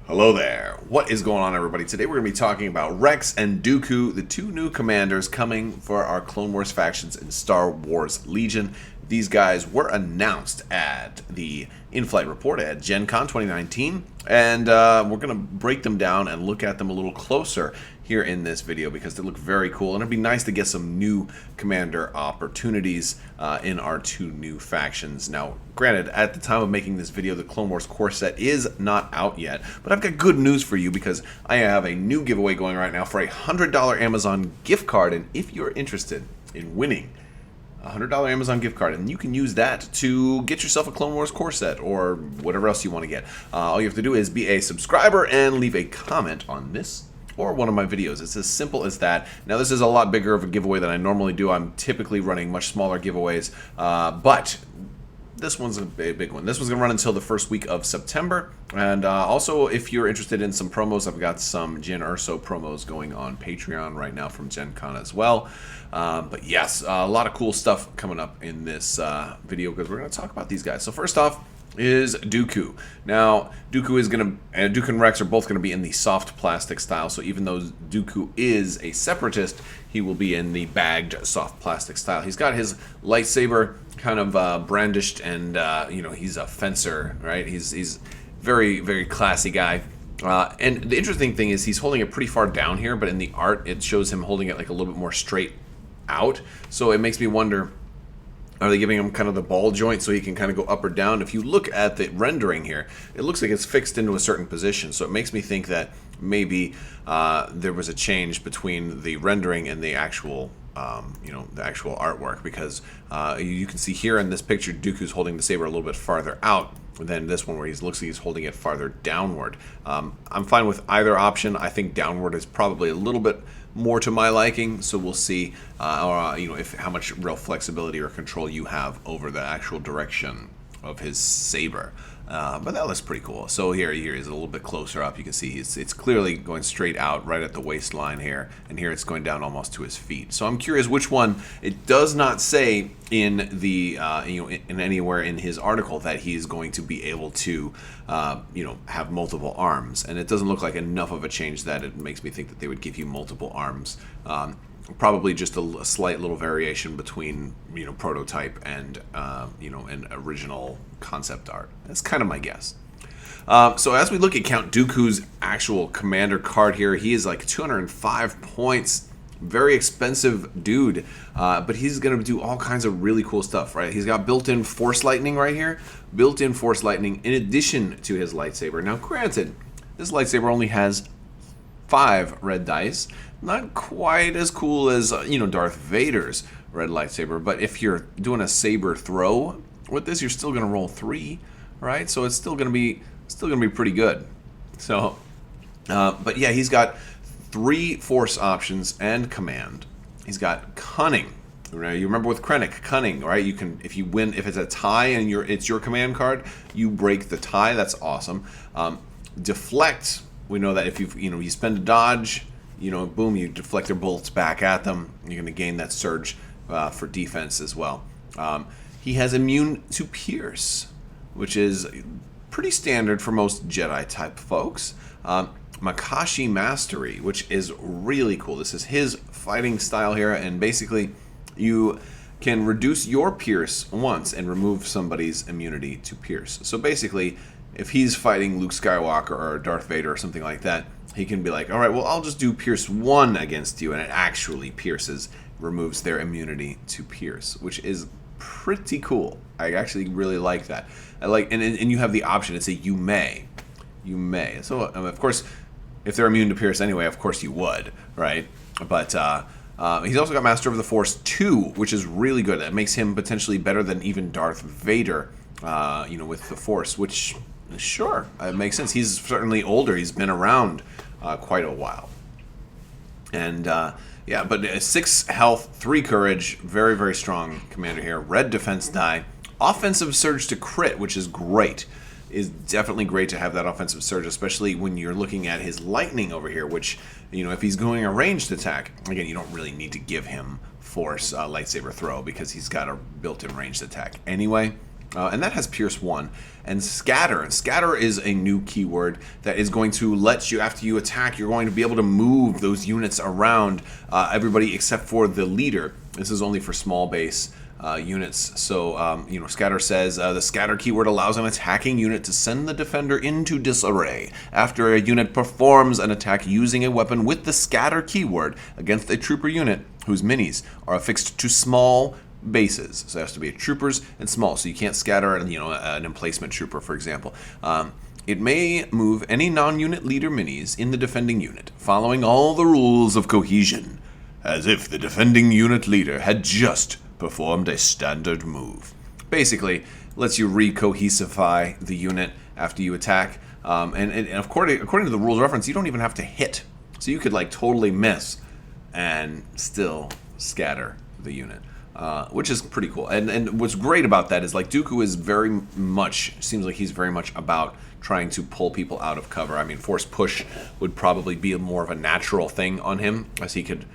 Hello there. What is going on, everybody? Today we're going to be talking about Rex and Dooku, the two new commanders coming for our Clone Wars factions in Star Wars Legion. These guys were announced at the in-flight report at Gen Con 2019, and we're going to break them down and look at them a little closer here in this video because they look very cool, and it'd be nice to get some new commander opportunities in our two new factions. Now, granted, at the time of making this video, the Clone Wars core set is not out yet, but I've got good news for you because I have a new giveaway going right now for a $100 Amazon gift card, and if you're interested in winning a $100 Amazon gift card, and you can use that to get yourself a Clone Wars core set or whatever else you want to get. All you have to do is be a subscriber and leave a comment on this or one of my videos. It's as simple as that. Now, this is a lot bigger of a giveaway than I normally do. I'm typically running much smaller giveaways, but this one's a big one. This one's going to run until the first week of September. And also, if you're interested in some promos, I've got some Jyn Erso promos going on Patreon right now from Gen Con as well. But yes, a lot of cool stuff coming up in this video because we're going to talk about these guys. So first off is Dooku. Now, Dooku is going to, and Dooku and Rex are both going to be in the soft plastic style. So even though Dooku is a separatist, he will be in the bagged soft plastic style. He's got his lightsaber kind of brandished, and you know, he's a fencer, right? He's very, very classy guy. And the interesting thing is he's holding it pretty far down here, but in the art it shows him holding it like a little bit more straight out. So it makes me wonder, are they giving him kind of the ball joint so he can kind of go up or down? If you look at the rendering here, it looks like it's fixed into a certain position. So it makes me think that maybe there was a change between the rendering and the actual, you know, the actual artwork, because you can see here in this picture, Dooku's holding the saber a little bit farther out than this one, where he looks like he's holding it farther downward. I'm fine with either option. I think downward is probably a little bit more to my liking, so we'll see you know, if how much real flexibility or control you have over the actual direction of his saber. But that looks pretty cool. So here he's a little bit closer up. You can see it's clearly going straight out right at the waistline here, and here it's going down almost to his feet. So I'm curious which one. It does not say in the you know, in anywhere in his article that he's going to be able to you know, have multiple arms, and it doesn't look like enough of a change that it makes me think that they would give you multiple arms. Probably just a slight little variation between, you know, prototype and you know, an original concept art. That's kind of my guess. So as we look at Count Dooku's actual commander card here, he is like 205 points. Very expensive dude, but he's going to do all kinds of really cool stuff, right? He's got built-in Force Lightning right here. Built-in Force Lightning in addition to his lightsaber. Now, granted, this lightsaber only has 5 red dice. Not quite as cool as, you know, Darth Vader's red lightsaber, but if you're doing a saber throw with this, you're still going to roll 3, right? So it's still going to be pretty good. So, but yeah, he's got 3 force options and command. He's got cunning. Right? You remember with Krennic, cunning, right? You can, if you win, if it's a tie and it's your command card, you break the tie. That's awesome. Deflect. We know that if you spend a dodge, you know, boom, you deflect their bullets back at them. You're going to gain that surge for defense as well. He has immune to pierce, which is pretty standard for most Jedi type folks. Makashi Mastery, which is really cool. This is his fighting style here, and basically you can reduce your pierce once and remove somebody's immunity to pierce. So basically, if he's fighting Luke Skywalker or Darth Vader or something like that, he can be like, all right, well, I'll just do Pierce 1 against you, and it actually removes their immunity to Pierce, which is pretty cool. I actually really like that. I like, and you have the option. It's a you may. So, of course, if they're immune to Pierce anyway, of course you would, right? But he's also got Master of the Force 2, which is really good. That makes him potentially better than even Darth Vader, you know, with the Force, which, sure, it makes sense. He's certainly older. He's been around quite a while. And, yeah, but 6 health, 3 courage, very, very strong commander here. Red defense die. Offensive surge to crit, which is great. Is definitely great to have that offensive surge, especially when you're looking at his lightning over here, which, you know, if he's going a ranged attack, again, you don't really need to give him force lightsaber throw because he's got a built-in ranged attack anyway. and that has Pierce 1. And Scatter. And Scatter is a new keyword that is going to let you, after you attack, you're going to be able to move those units around everybody except for the leader. This is only for small base units. So, Scatter says the Scatter keyword allows an attacking unit to send the defender into disarray. After a unit performs an attack using a weapon with the Scatter keyword against a trooper unit whose minis are affixed to small bases. So it has to be troopers and small. So you can't scatter, an emplacement trooper, for example. It may move any non-unit leader minis in the defending unit, following all the rules of cohesion, as if the defending unit leader had just performed a standard move. Basically, lets you recohesify the unit after you attack. And according to the rules reference, you don't even have to hit. So you could totally miss and still scatter the unit. Which is pretty cool. And what's great about that is Dooku is seems like he's very much about trying to pull people out of cover. I mean, force push would probably be more of a natural thing on him, as he could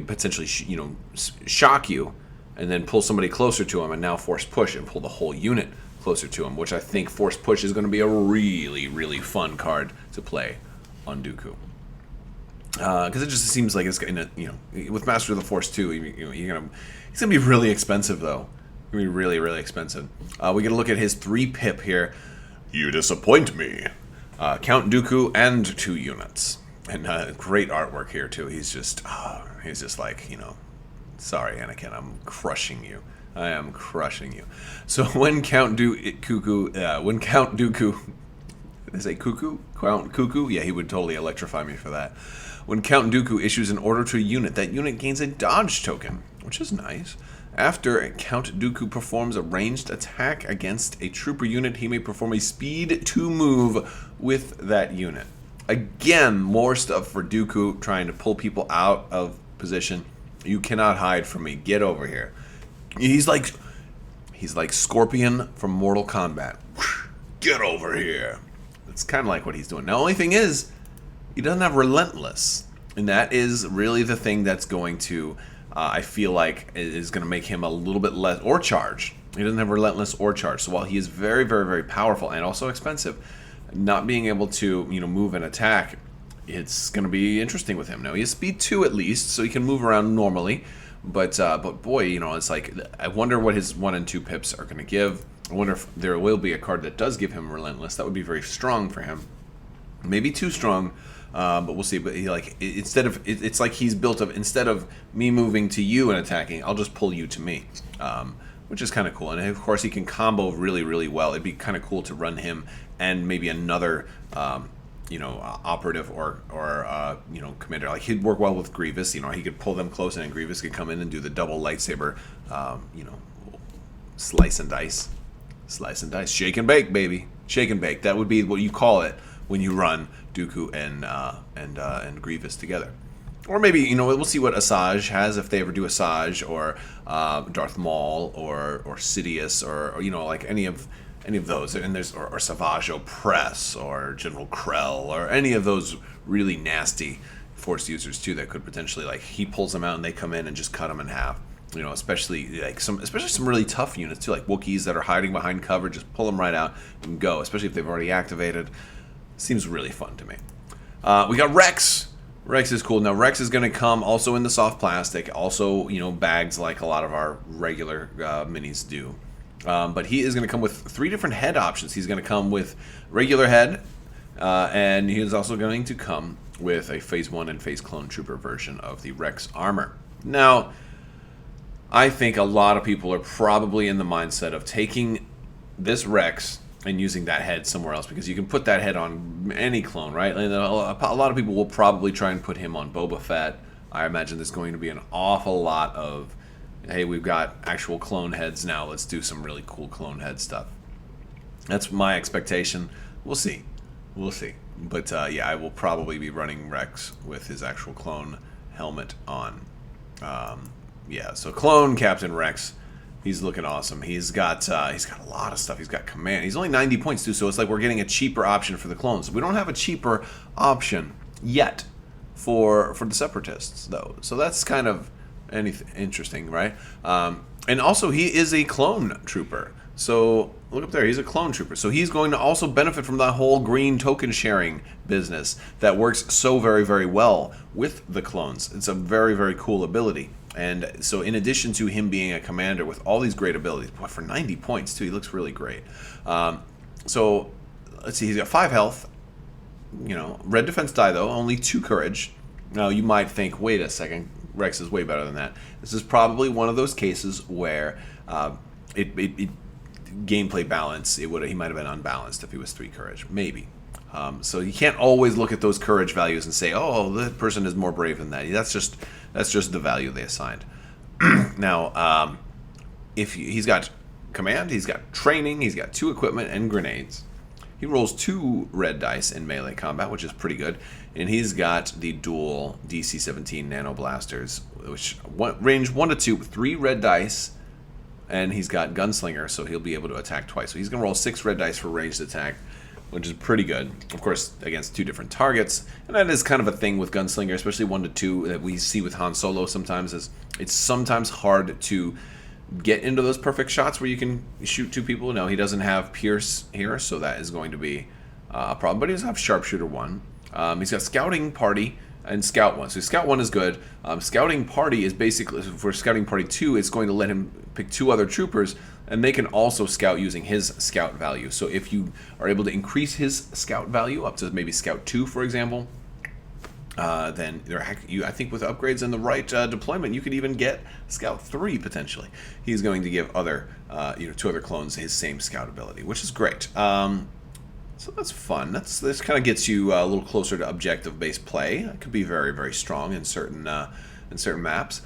potentially shock you and then pull somebody closer to him, and now force push and pull the whole unit closer to him, which I think force push is going to be a really, really fun card to play on Dooku. Because it just seems like it's gonna, with Master of the Force 2, he's gonna be really expensive though. Gonna be really, really expensive. We get a look at his 3 pip here. You disappoint me. Count Dooku and 2 units, and great artwork here too. He's just sorry, Anakin, I'm crushing you. I am crushing you. So when Count Dooku, is it Cuckoo? Count Cuckoo? Yeah, he would totally electrify me for that. When Count Dooku issues an order to a unit, that unit gains a dodge token, which is nice. After Count Dooku performs a ranged attack against a trooper unit, he may perform a speed 2 move with that unit. Again, more stuff for Dooku, trying to pull people out of position. You cannot hide from me. Get over here. He's like Scorpion from Mortal Kombat. Get over here. It's kind of like what he's doing. Now, the only thing is, he doesn't have Relentless, and that is really the thing that's going to, I feel like, is going to make him a little bit less, or Charge. He doesn't have Relentless or Charge, so while he is very, very, very powerful and also expensive, not being able to, move and attack, it's going to be interesting with him. Now, he has Speed 2 at least, so he can move around normally, but boy, it's I wonder what his 1 and 2 pips are going to give. I wonder if there will be a card that does give him Relentless. That would be very strong for him. Maybe too strong. But we'll see. But it's like he's built up, instead of me moving to you and attacking, I'll just pull you to me, which is kind of cool. And of course, he can combo really, really well. It'd be kind of cool to run him and maybe another, operative or commander. He'd work well with Grievous. He could pull them close, and then Grievous could come in and do the double lightsaber, slice and dice, shake and bake, baby, shake and bake. That would be what you call it when you run Dooku and Grievous together. Or maybe, we'll see what Asajj has, if they ever do Asajj, or Darth Maul, or Sidious, or any of those. And there's or Savage Opress, or General Krell, or any of those really nasty Force users too that could potentially, he pulls them out and they come in and just cut them in half. Especially some really tough units too, like Wookiees that are hiding behind cover. Just pull them right out and go. Especially if they've already activated. Seems really fun to me. We got Rex. Rex is cool. Now, Rex is going to come also in the soft plastic, also, bags like a lot of our regular minis do. But he is going to come with 3 different head options. He's going to come with regular head, and he is also going to come with a Phase 1 and Phase Clone Trooper version of the Rex armor. Now, I think a lot of people are probably in the mindset of taking this Rex and using that head somewhere else, because you can put that head on any clone, right? And a lot of people will probably try and put him on Boba Fett. I imagine there's going to be an awful lot of, hey, we've got actual clone heads now, let's do some really cool clone head stuff. That's my expectation. We'll see. But yeah, I will probably be running Rex with his actual clone helmet on. Yeah, so clone Captain Rex. He's looking awesome. He's got a lot of stuff. He's got command. He's only 90 points too, so it's like we're getting a cheaper option for the clones. We don't have a cheaper option yet for the Separatists though, so that's kind of interesting, right? And also he is a clone trooper, So look up there, he's a clone trooper. So he's going to also benefit from that whole green token sharing business that works so very, very well with the clones. It's a very, very cool ability. And so in addition to him being a commander with all these great abilities, boy, for 90 points too, he looks really great. So let's see, he's got 5 health. You know, red defense die though, only 2 courage. Now you might think, wait a second, Rex is way better than that. This is probably one of those cases where gameplay balance, he might have been unbalanced if he was 3 courage, maybe. So you can't always look at those courage values and say, oh, the person is more brave than that. That's just the value they assigned. Now, if he's got command, he's got training, he's got 2 equipment and grenades. He rolls 2 red dice in melee combat, which is pretty good. And he's got the dual DC-17 nano blasters, which range 1 to 2, 3 red dice. And he's got Gunslinger, so he'll be able to attack twice. So he's going to roll 6 red dice for ranged attack, which is pretty good. Of course, against 2 different targets. And that is kind of a thing with Gunslinger, especially 1 to 2 that we see with Han Solo sometimes. Is it's sometimes hard to get into those perfect shots where you can shoot 2 people. No, he doesn't have Pierce here, so that is going to be a problem. But he does have Sharpshooter 1. He's got Scouting Party and Scout 1. So Scout 1 is good. Scouting Party is basically, for Scouting Party 2, it's going to let him pick 2 other troopers, and they can also scout using his scout value. So if you are able to increase his scout value up to maybe Scout 2, for example, then I think with upgrades and the right deployment, you could even get Scout 3 potentially. He's going to give other 2 other clones his same scout ability, which is great. So that's fun. This kind of gets you a little closer to objective-based play. It could be very, very strong in certain maps.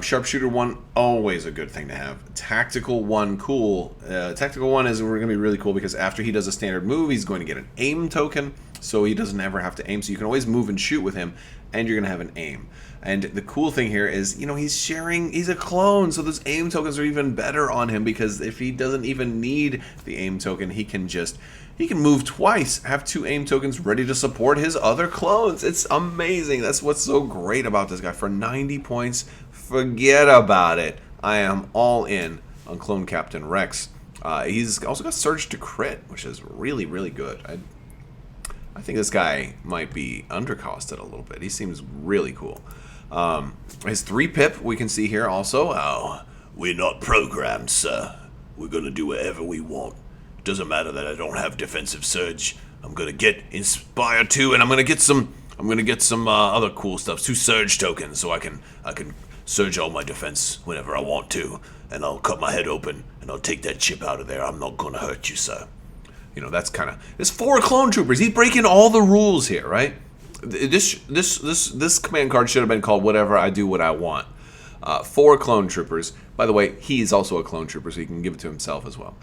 Sharpshooter 1, always a good thing to have. Tactical 1, cool. Tactical 1 is going to be really cool because after he does a standard move, he's going to get an aim token, so he doesn't ever have to aim. So you can always move and shoot with him, and you're going to have an aim. And the cool thing here is, he's a clone, so those aim tokens are even better on him because if he doesn't even need the aim token, he can move twice, have 2 aim tokens ready to support his other clones. It's amazing. That's what's so great about this guy. For 90 points, forget about it. I am all in on Clone Captain Rex. He's also got Surge to Crit, which is really, really good. I think this guy might be undercosted a little bit. He seems really cool. His 3 pip we can see here also. Oh, we're not programmed, sir. We're going to do whatever we want. Doesn't matter that I don't have defensive surge. I'm gonna get Inspire 2, and I'm gonna get some other cool stuff. 2 surge tokens, so I can surge all my defense whenever I want to, and I'll cut my head open and I'll take that chip out of there. I'm not gonna hurt you, sir. That's kind of. There's 4 clone troopers. He's breaking all the rules here, right? This command card should have been called "Whatever I Do, What I Want." 4 clone troopers. By the way, he's also a clone trooper, so he can give it to himself as well.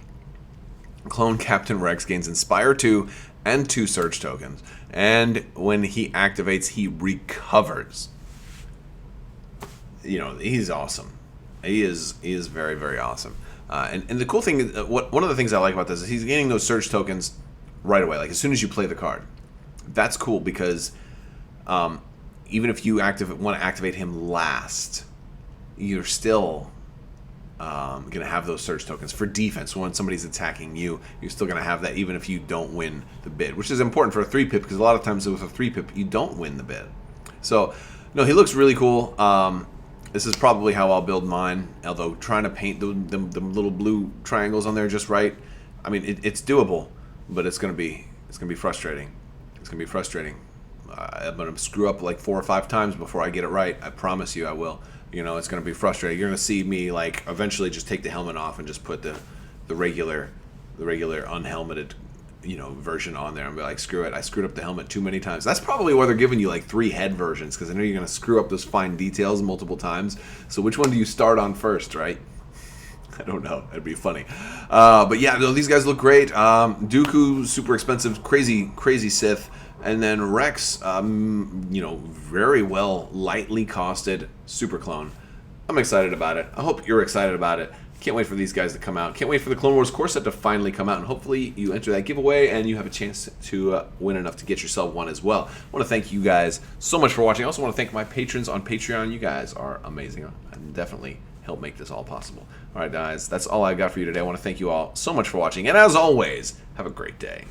Clone Captain Rex gains Inspire 2 and 2 Surge tokens. And when he activates, he recovers. He's awesome. He is very, very awesome. And the cool thing is, one of the things I like about this is he's gaining those Surge tokens right away, like as soon as you play the card. That's cool because even if you want to activate him last, you're still going to have those Surge tokens for defense. So when somebody's attacking you, you're still going to have that even if you don't win the bid, which is important for a 3-pip because a lot of times with a 3-pip, you don't win the bid. So, no, he looks really cool. This is probably how I'll build mine, although trying to paint the little blue triangles on there just right, I mean, it's doable, but it's going to be frustrating. It's going to be frustrating. I'm going to screw up like 4 or 5 times before I get it right. I promise you I will. It's going to be frustrating. You're going to see me like eventually just take the helmet off and just put the regular unhelmeted version on there and be like, screw it, I screwed up the helmet too many times. That's probably why they're giving you like 3 head versions, because I know you're going to screw up those fine details multiple times. So which one do you start on first, right? I don't know. That'd be funny. But yeah, these guys look great. Dooku, super expensive, crazy Sith. And then Rex, very well, lightly costed super clone. I'm excited about it. I hope you're excited about it. Can't wait for these guys to come out. Can't wait for the Clone Wars core set to finally come out. And hopefully you enter that giveaway and you have a chance to win enough to get yourself one as well. I want to thank you guys so much for watching. I also want to thank my patrons on Patreon. You guys are amazing. I'm definitely help make this all possible. All right, guys, that's all I got for you today. I want to thank you all so much for watching, and as always, have a great day.